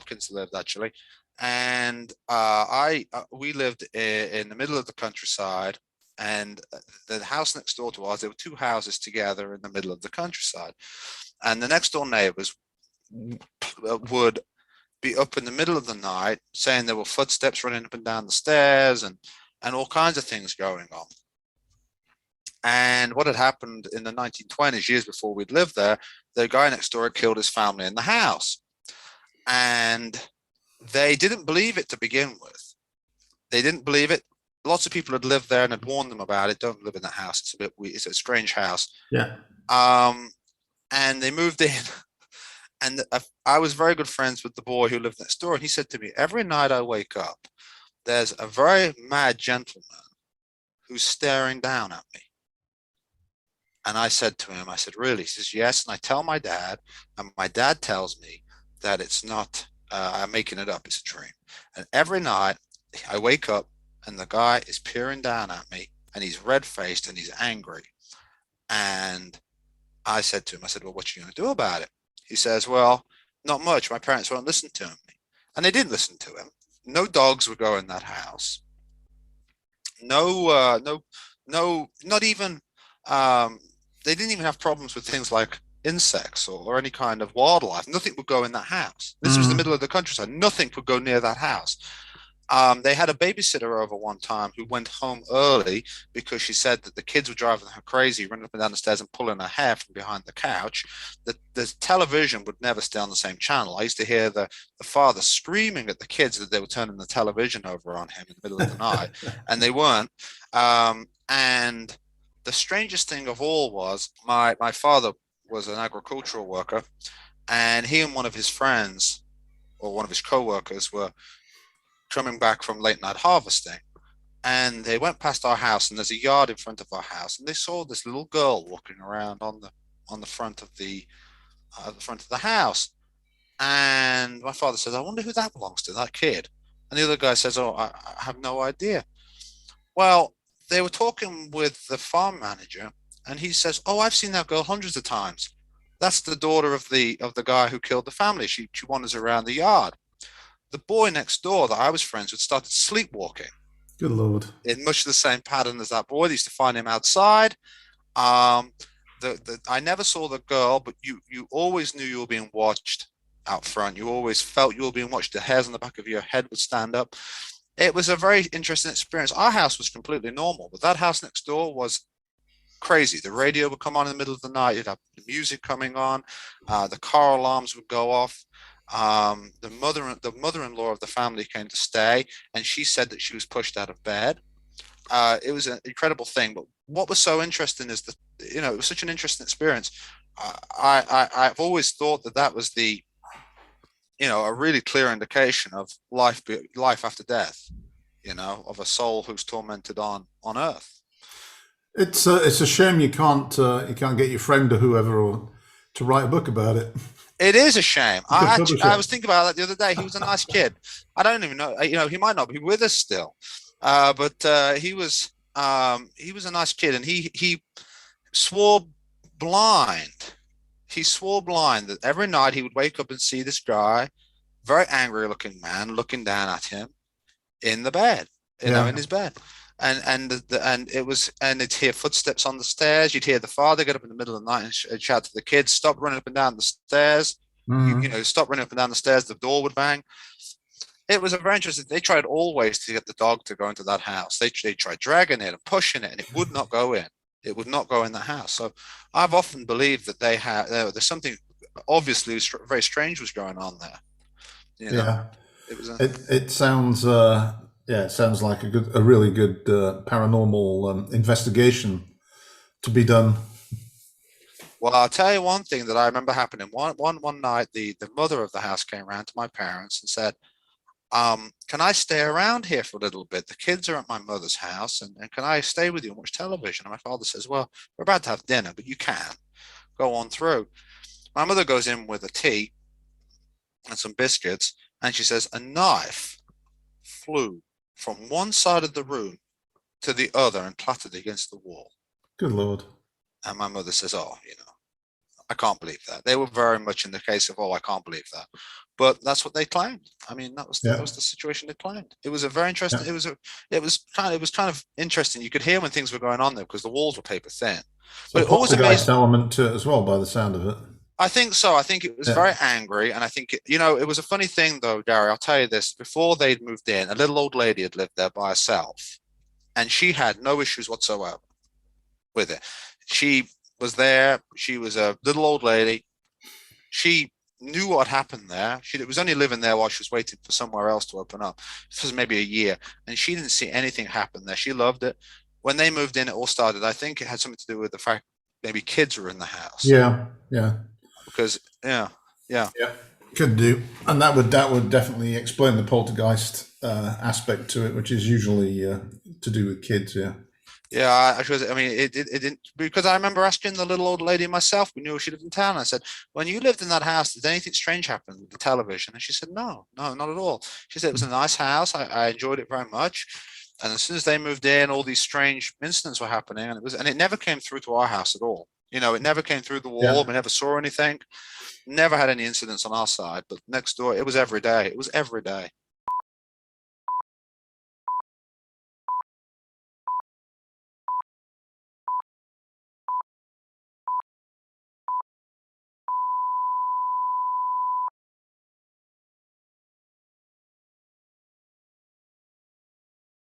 Hopkins lived actually, and we lived in the middle of the countryside, and the house next door to us, there were two houses together in the middle of the countryside, and the next door neighbors would be up in the middle of the night saying there were footsteps running up and down the stairs and all kinds of things going on. And what had happened in the 1920s, years before we'd lived there, the guy next door had killed his family in the house. And they didn't believe it to begin with. They didn't believe it. Lots of people had lived there and had warned them about it. Don't live in that house. It's a bit weird. It's a strange house. Yeah. And they moved in. And I was very good friends with the boy who lived next door. And he said to me, every night I wake up, there's a very mad gentleman who's staring down at me. And I said to him, I said, really? He says, yes. And I tell my dad, and my dad tells me that it's not, I'm making it up, it's a dream. And every night I wake up and the guy is peering down at me and he's red-faced and he's angry. And I said to him, I said, well, what are you going to do about it? He says, well, not much. My parents won't listen to me. And they didn't listen to him. No dogs would go in that house. Not even, they didn't even have problems with things like insects or any kind of wildlife. Nothing would go in that house. This was the middle of the countryside. Nothing would go near that house. They had a babysitter over one time who went home early because she said that the kids were driving her crazy, running up and down the stairs and pulling her hair from behind the couch. The television would never stay on the same channel. I used to hear the father screaming at the kids that they were turning the television over on him in the middle of the night, and they weren't. And the strangest thing of all was my father was an agricultural worker, and he and one of his friends or one of his co-workers were coming back from late night harvesting, and they went past our house, and there's a yard in front of our house, and they saw this little girl walking around on the front of the house. And my father says, I wonder who that belongs to, that kid. And the other guy says, oh, I have no idea. Well, they were talking with the farm manager, and he says, oh, I've seen that girl hundreds of times. That's the daughter of the guy who killed the family. She wanders around the yard. The boy next door that I was friends with started sleepwalking. Good Lord. In much the same pattern as that boy. They used to find him outside. I never saw the girl, but you always knew you were being watched out front. You always felt you were being watched. The hairs on the back of your head would stand up. It was a very interesting experience. Our house was completely normal, but that house next door was crazy. The radio would come on in the middle of the night. You'd have the music coming on. The car alarms would go off. The mother-in-law of the family came to stay, and she said that she was pushed out of bed. It was an incredible thing. But what was so interesting is that, it was such an interesting experience. I've always thought that was the, a really clear indication of life after death, of a soul who's tormented on earth. It's a shame you can't get your friend or whoever to write a book about it. It is a shame. I was thinking about that the other day. He was a nice kid. I don't even know. He might not be with us still, but he was a nice kid, and he swore blind. He swore blind that every night he would wake up and see this guy, very angry-looking man, looking down at him in the bed, in his bed. And it'd hear footsteps on the stairs. You'd hear the father get up in the middle of the night and shout to the kids, "Stop running up and down the stairs!" Stop running up and down the stairs. The door would bang. It was a very interesting. They tried all ways to get the dog to go into that house. They tried dragging it and pushing it, and it would not go in. It would not go in the house. So I've often believed that there's something obviously very strange was going on there. Yeah, it sounds. It sounds like a really good paranormal investigation to be done. Well, I'll tell you one thing that I remember happening. One night, the mother of the house came around to my parents and said, can I stay around here for a little bit? The kids are at my mother's house, and can I stay with you and watch television? And my father says, well, we're about to have dinner, but you can go on through. My mother goes in with a tea and some biscuits, and she says, a knife flew from one side of the room to the other and clattered against the wall. Good Lord. And my mother says, I can't believe that. They were very much in the case of, I can't believe that. But that's what they claimed. I mean, that Yeah. was the situation they claimed. It was a very interesting. Yeah. It was kind of interesting. You could hear when things were going on there because the walls were paper thin. So But it always poltergeist amazed. element to it as well, by the sound of it. I think so. I think it was Yeah. very angry, and I think it was a funny thing though, Gary. I'll tell you this: before they'd moved in, a little old lady had lived there by herself, and she had no issues whatsoever with it. She was there. She was a little old lady. She knew what happened there. She was only living there while she was waiting for somewhere else to open up. This was maybe a year, and she didn't see anything happen there. She loved it. When they moved in, it all started. I think it had something to do with the fact maybe kids were in the house Yeah. Yeah. because yeah. Yeah. Could do, and that would definitely explain the poltergeist aspect to it, which is usually to do with kids. Yeah. Yeah, I mean, it didn't because I remember asking the little old lady myself. We knew she lived in town. I said, "When you lived in that house, did anything strange happen with the television?" And she said, "No, no, not at all." She said it was a nice house. I enjoyed it very much. And as soon as they moved in, all these strange incidents were happening, and it never came through to our house at all. It never came through the wall. Yeah. We never saw anything. Never had any incidents on our side, but next door, it was every day. It was every day.